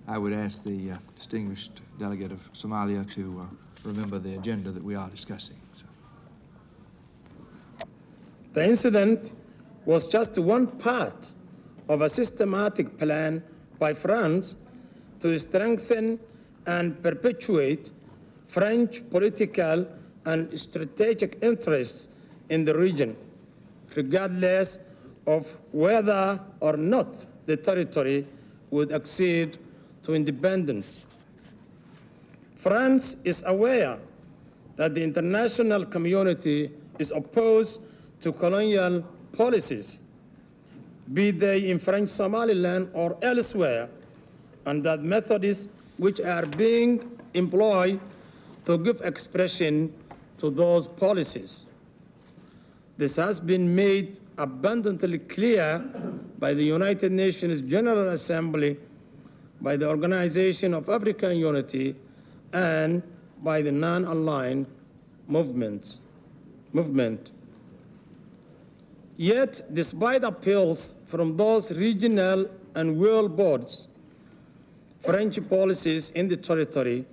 I would ask the distinguished delegate of Somalia to remember the agenda that we are discussing. So. The incident was just one part of a systematic plan by France to strengthen and perpetuate French political and strategic interests in the region, regardless of whether or not the territory would accede to independence. France is aware that the international community is opposed to colonial policies, be they in French Somaliland or elsewhere, and that methods which are being employed to give expression to those policies. This has been made abundantly clear by the United Nations General Assembly, by the Organization of African Unity, and by the non-aligned movement. Yet, despite appeals from those regional and world boards, French policies in the territory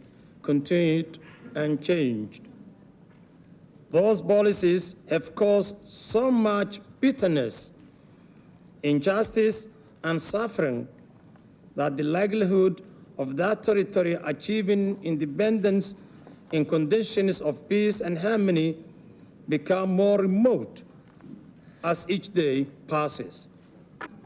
continued unchanged. Those policies have caused so much bitterness, injustice, and suffering that the likelihood of that territory achieving independence in conditions of peace and harmony become more remote as each day passes.